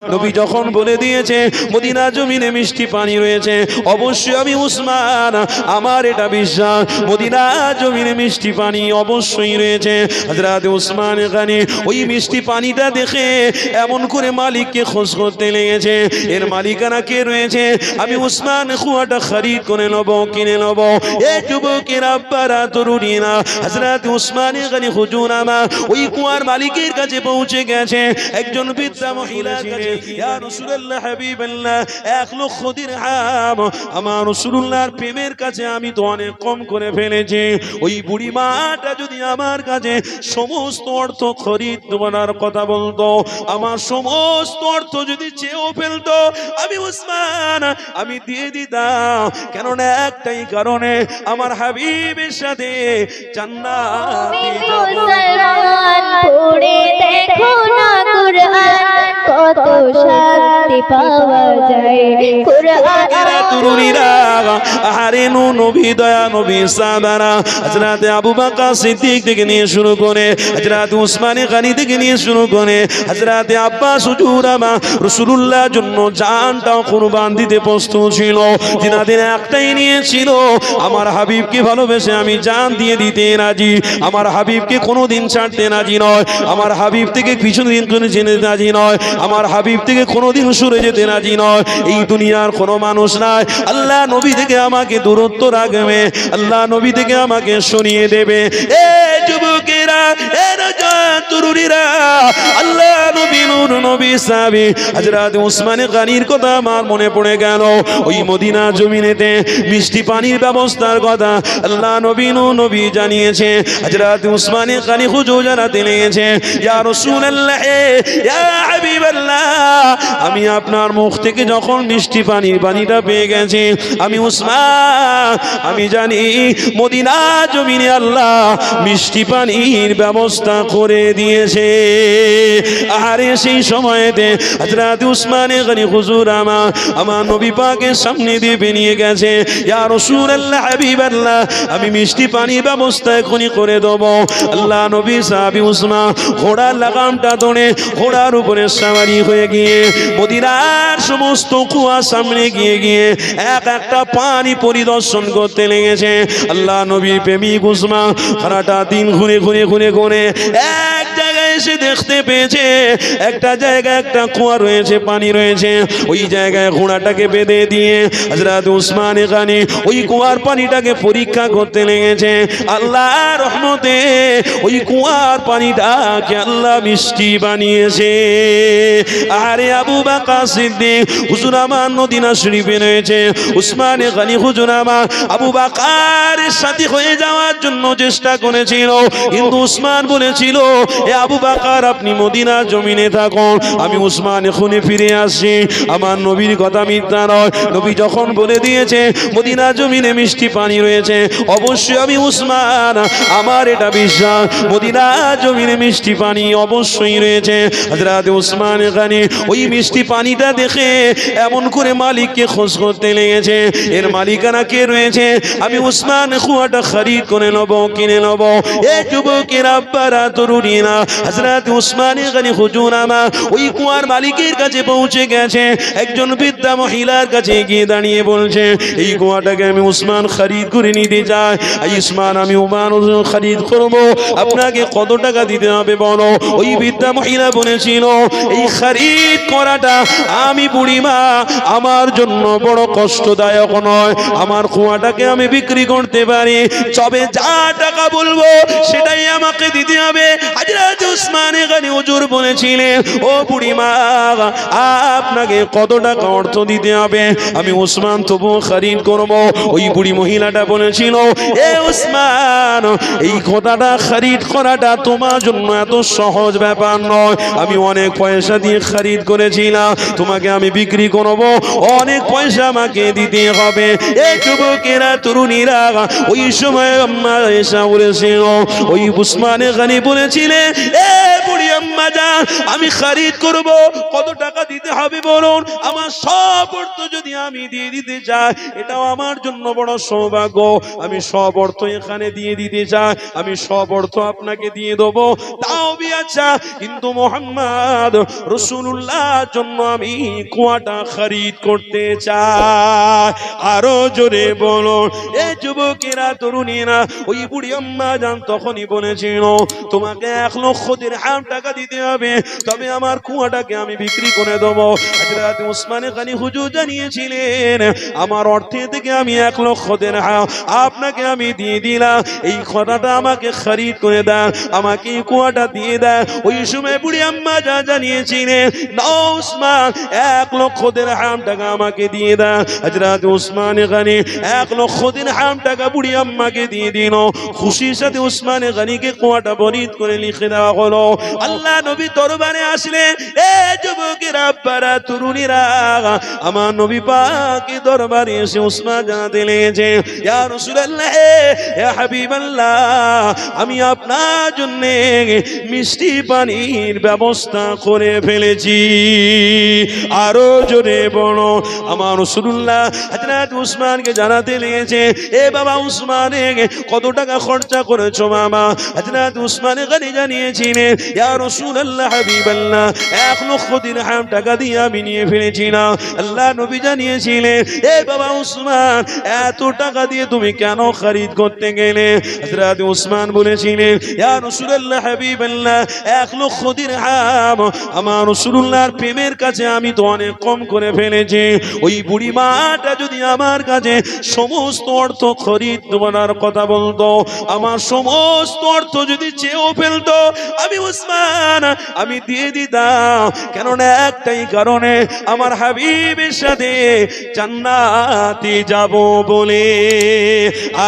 নবী যখন বলে দিয়েছে মদিনা জমিনে মিষ্টি পানি রয়েছে, অবশ্যই আমি উসমান, আমার এটা বিশ্বাস মদিনা জমিনে মিষ্টি পানি অবশ্যই রয়েছে। হযরত উসমান গনি ওই মিষ্টি পানিটা দেখে এমন করে মালিককে খোঁজ করতে লেগেছে, এর মালিকানা কে রয়েছে, আমি উসমান কুয়াটা খরিদ করে নেব, কিনে নেব। এই যুবকের আব্বারা তরুণীরা হযরত উসমান গনি হুজুর আমার ওই কুয়ার মালিকের কাছে পৌঁছে গেছে। একজন বৃদ্ধা মহিলা ইয়া রাসূলুল্লাহ হাবিবাল্লাহ, 1 লক্ষ দিরহাম আমার রাসূলুল্লাহর প্রেমের কাছে আমি তো অনেক কম করে ফেলেছি। ওই বুড়ি মাটা যদি আমার কাছে সমস্ত অর্থ খরিদ করার কথা বলতো, আমার সমস্ত অর্থ যদি চেয়েও ফেলতো, আমি উসমান আমি দিয়ে দিতাম। কেননা একটাই কারণে, আমার হাবিবের সাথে জান্নাতে যাব। পড়ে দেখো না কুরআন, কত শান্তি পাওয়া যায় কুরআন। তরুণীরা আরে নবী দয়া নবী সাহাবারা হযরত আবু বকর সিদ্দিক থেকে নিয়ে শুরু করে হযরত উসমান গনি থেকে নিয়ে শুরু করে হযরত আব্বাস হুজুর আমার রাসূলুল্লাহর জন্য জানটাও কুরবান দিতে প্রস্তুত ছিল। জিনাদের একটাই নিয়েছিল, আমার হাবিবকে ভালোবেসে আমি জান দিয়ে দিতে রাজি, আমার হাবিবকে কোনোদিন ছাড়তে রাজি নয়, আমার হাবিব থেকে কিছুদিন করে জেনে রাজি নয়, আমার হাবিব থেকে কোনোদিন সরে যেতে রাজি নয়। এই দুনিয়ার কোনো মানুষ নাই আল্লাহ নবী থেকে আমাকে দূরত্ব রাখবে, আল্লাহ নবী থেকে আমাকে সরিয়ে দেবে। এ যুবকেরা, এ তরুণীরা, আল্লাহ নবী নূর নবী সাহাবী হযরত উসমান গনির কথা আমার মনে পড়ে গেল। ওই মদিনা জমিনেতে মিষ্টি পানির ব্যবস্থার কথা আল্লাহ নবী নূর নবী জানিয়েছে। হযরত উসমান গনি হুজুর জানাতে লেগেছে, ইয়া রাসূলুল্লাহ, ইয়া হাবিবাল্লাহ, আমি আপনার মুখ থেকে যখন মিষ্টি পানিটা পেয়ে গেছি, আমি উসমান আমি জানি মদিনা জমিনে আল্লাহ মিষ্টি পানির ব্যবস্থা করে দিয়েছে। আর সেই সময়তে হযরত উসমান গনি হুজুর আমার নবী পাকের সামনে দিয়ে বেরিয়ে গেছে, ইয়া রাসূলুল্লাহ হাবিবাল্লাহ, আমি মিষ্টি পানির ব্যবস্থা এখনই করে দেব। আল্লাহ নবী সাহাবী উসমান ঘোড়ার লাগামটা ধরে ঘোড়ার উপরে সাওয়ারি হয়ে গিয়ে মদিনার সমস্ত কুয়া সামনে গিয়ে গিয়ে এক একটা পানি পরিদর্শন করতে লেগেছে। আল্লাহ নবী প্রেমিক উসমান সারাটা দিন ঘুরে ঘুরে ঘুরে ঘুরে এক জায়গায় এসে দেখতে পেয়েছে একটা জায়গায় একটা কুয়া রয়েছে, পানি রয়েছে। ওই জায়গায় ঘোড়াটাকে বেঁধে দিয়ে হযরত উসমান গনি ওই কুয়ার পানিটাকে পরীক্ষা করতে লেগেছে। আল্লাহ রহমতে ওই কুয়ার পানিটাকে আল্লাহ মিষ্টি বানিয়েছে। আরে আবু বকর সিদ্দিক হুজুর আমার মদিনা শরীফে রয়েছে, উসমান গনি হুজুর আমার আবু বকরের সাথী হয়ে যাওয়ার জন্য চেষ্টা করেছিল, কিন্তু উসমান বলেছিল, এ আবু বকর আপনি মদিনা জমিনে থাকুন, আমি উসমান এখনই ফিরে আসছি। আমার নবীর কথা মিথ্যা নয়, নবী যখন বলে দিয়েছে মদিনা জমিনে মিষ্টি পানি রয়েছে, অবশ্যই আমি উসমান, আমার এটা বিশ্বাস মদিনা জমিনে মিষ্টি পানি অবশ্যই রয়েছে। হযরত উসমান গনি ওই মিষ্টি পানিটা দেখে এমন করে মালিককে খোঁজ করতে লেগেছে, এর মালিকানা কে রয়েছে, আমি উসমান কুয়াটা খরিদ করে নেব, কিনে নেব। এই যুবকের আব্বারা তরুণীরা হযরত উসমান গনি হুজুর আমার ওই কুয়ার মালিকের কাছে পৌঁছে গেছে। একজন বৃদ্ধা মহিলার কাছে গিয়ে দাঁড়িয়ে বলছে, এই কুয়াটাকে আমি উসমান খরিদ করে নিতে চাই। এই উসমান আমি খরিদ করব, আপনাকে কত টাকা দিতে হবে বলো। ওই বৃদ্ধা মহিলা বলেছিল, এই খরিদ করাটা আমি বুড়িমা আমার জন্য বড় কষ্টদায়ক নয়, আমার কুয়াটাকে আমি বিক্রি করতে পারি, তবে যা টাকা বলবো সেটাই আমাকে দিতে হবে। হযরত উসমান গনি হুজুর বলেছিলেন, ও বুড়িমা আপনাকে কত টাকা অর্থ দিতে হবে, আমি উসমান তবু খরিদ করব। ওই বুড়ি মহিলাটা বলেছিল, এ উসমান, এই কথাটা খরিদ করাটা তোমার জন্য এত সহজ ব্যাপার নয়, আমি অনেক পয়সা দিয়ে খরিদ করেছিলাম, তোমাকে আমি বিক্রি করব, অনেক পয়সা আমাকে দিতে হবে। এই যুবকেরা তরুণীরা ওই সময় আম্মা এসা বলেছিল, ওই উসমান গনি বলেছিলেন, এ বুড়ি আম্মা জান, আমি খরিদ করব, কত টাকা দিতে হবে বলুন? আমার সব অর্থ যদি আমি দিয়ে দিতে চাই, এটাও আমার জন্য বড় সৌভাগ্য। আমি সব অর্থ এখানে দিয়ে দিতে চাই, আমি সব অর্থ আপনাকে দিয়ে দেবো, তাও বি আচ্ছা, কিন্তু মোহাম্মদ রাসূলুল্লাহর জন্য আমি কুয়াটা খরিদ করতে চাই। আরো জোরে বলুন। এই যুবকেরা, তরুণীরা, ওই বুড়ি আম্মা জান তখনই বলেছিল, তোমাকে 1 লক্ষ দিরহাম টাকা দিতে হবে, তবে আমার কুয়াটাকে আমি বিক্রি করে দেবো। হযরত উসমান গনি হুজুর জানিয়েছিলেন, আমার অর্থে থেকে আমি 1 লক্ষ দিরহাম আপনাকে আমি দিয়ে দিলাম, এই কুয়াটা আমাকে খরিদ করে দাও, আমাকে এই কুয়াটা দিয়ে দাও। ওই সময় বুড়ি আম্মা যা জানিয়েছিলেন, নাও উসমান 1 লক্ষ দিরহাম টাকা আমাকে দিয়ে দাও। হযরত উসমান গনি 1 লক্ষ দিরহাম টাকা বুড়ি আম্মাকে দিয়ে দিল। খুশির সাথে উসমান গনিকে কুয়াটা বরিদ করে লিখে দেওয়া হলো। আল্লাহ নবী দরবারে আসলেন। এ যুবকের আব্বারা, তরুণীরা, আমার নবী পাকের দরবারে এসে উসমান জানাতে লেগেছে, ইয়া রাসূলুল্লাহ, ইয়া হাবিবাল্লাহ, আমি আপনার জন্য মিষ্টি পানির ব্যবস্থা করে ফেলেছি। আরো জোরে বলো। আমার রাসূলুল্লাহ হযরত উসমানকে জানাতে লেগেছে, এ বাবা উসমান, কত টাকা খরচা করেছো বাবা? হযরত উসমান গনি জানিয়েছিলেন, ইয়া রাসূলুল্লাহ, হাবিবাল্লাহ, 1 লক্ষ দিরহাম টাকা দিয়ে আমি নিয়ে ফেলেছিলাম। আল্লাহ নবী জানিয়েছিলেন, এ বাবা উসমান, এত টাকা দিয়ে তুমি কেন খরিদ করতে গেলে? হযরত উসমান বলেছিলেন, ইয়া রাসূলুল্লাহ, হাবিবাল্লাহ, 1 লক্ষ দিরহাম আমার রাসূলুল্লাহর প্রেমের কাছে আমি তো অনেক কম করে ফেলেছি। ওই বুড়ি মাটা যদি আমার কাছে সমস্ত অর্থ খরিদ করার কথা বলতো, আমার সমস্ত অর্থ যদি চেয়েও ফেলতো, আমি উসমান আমি দিয়ে দিতাম। কেননা একটাই কারণে, আমার হাবিবের সাথে জান্নাতে যাব বলে।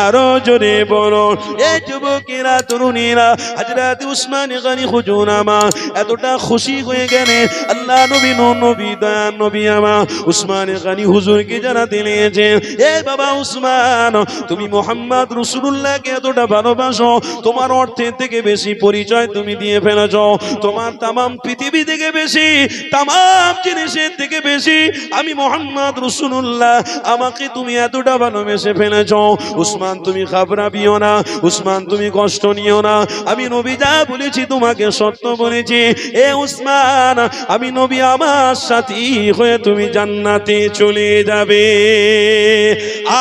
আরো জোরে বলো। এই যুবকেরা, তরুণীরা, হযরত উসমান গনি হুজুর আমার এতটা খুশি হয়ে গেলেন, আল্লাহ নবী নবী দয়ার নবী আমার উসমান গনি হুজুরকে জানাতে লেগেছেন, এ বাবা উসমান, তুমি মুহাম্মদ রাসূলুল্লাহকে এতটা ভালোবাসো, তোমার অর্থের থেকে বেশি পরিচয় তুমি দিয়ে ফেলেছো, তোমার তামাম পৃথিবী থেকে বেশি, তামাম জিনিসের থেকে বেশি আমি মুহাম্মদ রাসূলুল্লাহ, আমাকে তুমি এতটা ভালোবেসে ফেলেছো। উসমান তুমি ঘাবড়াবিও না, উসমান তুমি কষ্ট নিও না, আমি নবী যা বলেছি তোমাকে সত্য বলেছি। এ উসমান, আমি নবী আমার সাথী হয়ে তুমি জান্নাতে চলে যাবে।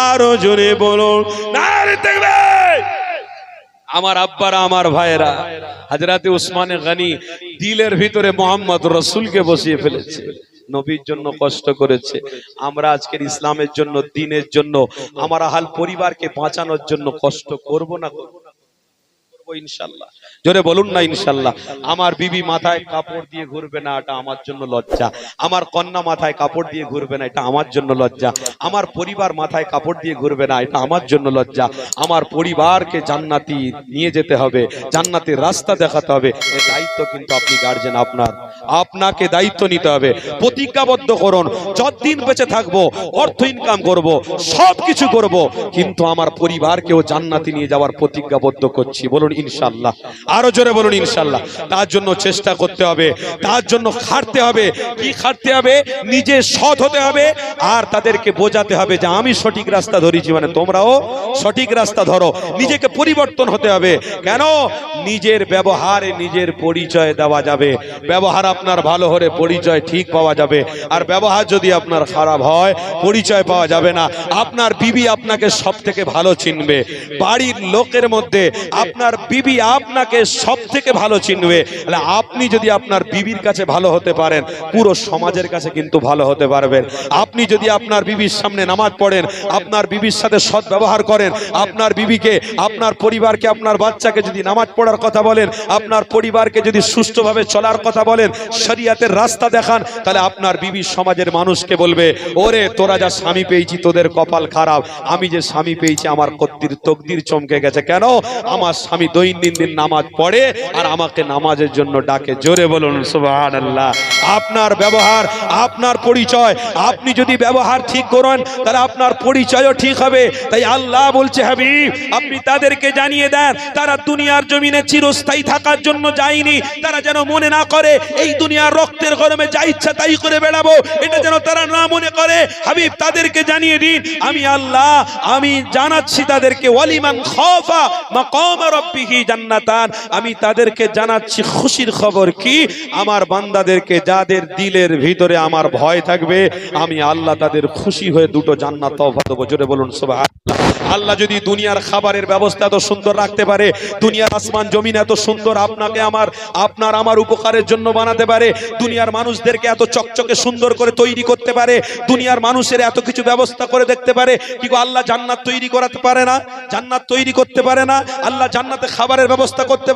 আরো জোরে বলো, নারে তাকবীর। আমার আব্বারা, আমার ভাইয়েরা, হযরত উসমান গনি দিলের ভিতরে মোহাম্মদ রাসূলকে বসিয়ে ফেলেছে, নবীর জন্য কষ্ট করেছে। আমরা আজকের ইসলামের জন্য, দ্বীনের জন্য, আমার আহল পরিবারকে বাঁচানোর জন্য কষ্ট করব না? করব ইনশাআল্লাহ। জোরে বলুন না ইনশাআল্লাহ। আমার বিবি মাথায় কাপড় দিয়ে ঘুরবে না, এটা আমার জন্য লজ্জা। আমার কন্যা মাথায় কাপড় দিয়ে ঘুরবে না, এটা আমার জন্য লজ্জা। আমার পরিবার মাথায় কাপড় দিয়ে ঘুরবে না, এটা আমার জন্য লজ্জা। আমার পরিবারকে জান্নাতি নিয়ে যেতে হবে, জান্নাতের রাস্তা দেখাতে হবে। এই দায়িত্ব কিন্তু আপনি গার্জেন, আপনাকে দায়িত্ব নিতে হবে। প্রতিজ্ঞাবদ্ধ করুন, যতদিন বেঁচে থাকবো অর্থ ইনকাম করব, সবকিছু করব, কিন্তু আমার পরিবারকেও জান্নাতি নিয়ে যাওয়ার প্রতিজ্ঞাবদ্ধ করছি। বলুন ইনশাআল্লাহ। আরো জোরে বলুন ইনশাআল্লাহ। তার জন্য চেষ্টা করতে হবে, তার জন্য খাটতে হবে। কি খাটতে হবে? নিজে সৎ হতে হবে, আর তাদেরকে বোঝাতে হবে যে আমি সঠিক রাস্তা ধরেছি, মানে তোমরাও সঠিক রাস্তা ধরো। নিজেকে পরিবর্তন হতে হবে। কেন? নিজের ব্যবহারে নিজের পরিচয় দেওয়া যাবে। ব্যবহার আপনার ভালো হলে পরিচয় ঠিক পাওয়া যাবে, আর ব্যবহার যদি আপনার খারাপ হয় পরিচয় পাওয়া যাবে না। আপনার বিবি আপনাকে সব থেকে ভালো চিনবে, বাড়ির লোকের মধ্যে আপনার বিবি আপনাকে সব থেকে ভালো চিনবে। আপনি যদি আপনার বিবির কাছে ভালো হতে পারেন, পুরো সমাজের কাছে কিন্তু ভালো হতে পারবেন। আপনি যদি আপনার বিবির সামনে নামাজ পড়েন, আপনার বিবির সাথে সৎ ব্যবহার করেন, আপনার বিবিকে, আপনার পরিবারকে, আপনার বাচ্চাকে যদি নামাজ পড়ার কথা বলেন, আপনার পরিবারকে যদি সুষ্ঠুভাবে চলার কথা বলেন, শরিয়াতের রাস্তা দেখান, তাহলে আপনার বিবি সমাজের মানুষকে বলবে, ওরে তোরা যা স্বামী পেয়েছি তোদের কপাল খারাপ, আমি যে স্বামী পেয়েছি আমার কত্তির তকদির চমকে গেছে। কেন? আমার স্বামী দৈনন্দিন নামাজ পড়ে আর আমাকে নামাজের জন্য ডাকে। জোরে বলুন সুবহানাল্লাহ। আপনার ব্যবহার, আপনার পরিচয়, আপনি যদি ব্যবহার ঠিক করেন তাহলে আপনার পরিচয়ও ঠিক হবে। তাই আল্লাহ বলছে, হাবিব আপনি তাদেরকে জানিয়ে দেন তারা দুনিয়ার জমিনে চিরস্থায়ী থাকার জন্য যায়নি। তারা যেন মনে না করে এই দুনিয়ার রক্তের গরমে যা ইচ্ছা তাই করে বেড়াবো, এটা যেন তারা না মনে করে। হাবিব তাদেরকে জানিয়ে দিন আমি আল্লাহ, আমি জানাচ্ছি তাদেরকে ওয়ালিমান খাফা মাকাম রাব্বিহি জান্নাতান, আমি তাদেরকে জানাচ্ছি খুশির খবর কি, আমার বান্দাদেরকে যাদের দিলের ভিতরে আমার ভয় থাকবে আমি আল্লাহ তাদের খুশি হয়ে দুটো জান্নাত তওফা দেব। জোরে বলুন সুবহানাল্লাহ। আল্লাহ যদি দুনিয়ার খাবারের ব্যবস্থা এত সুন্দর রাখতে পারে, দুনিয়ার আসমান জমিন এত সুন্দর আপনাকে আমার উপকারের জন্য বানাতে পারে, দুনিয়ার মানুষদেরকে এত চকচকে সুন্দর করে তৈরি করতে পারে, দুনিয়ার মানুষের এত কিছু ব্যবস্থা করে দেখতে পারে, কি গো আল্লাহ জান্নাত তৈরি করাতে পারে না? জান্নাত তৈরি করতে পারে না? আল্লাহ জান্নাতে খাবারের ব্যবস্থা করতে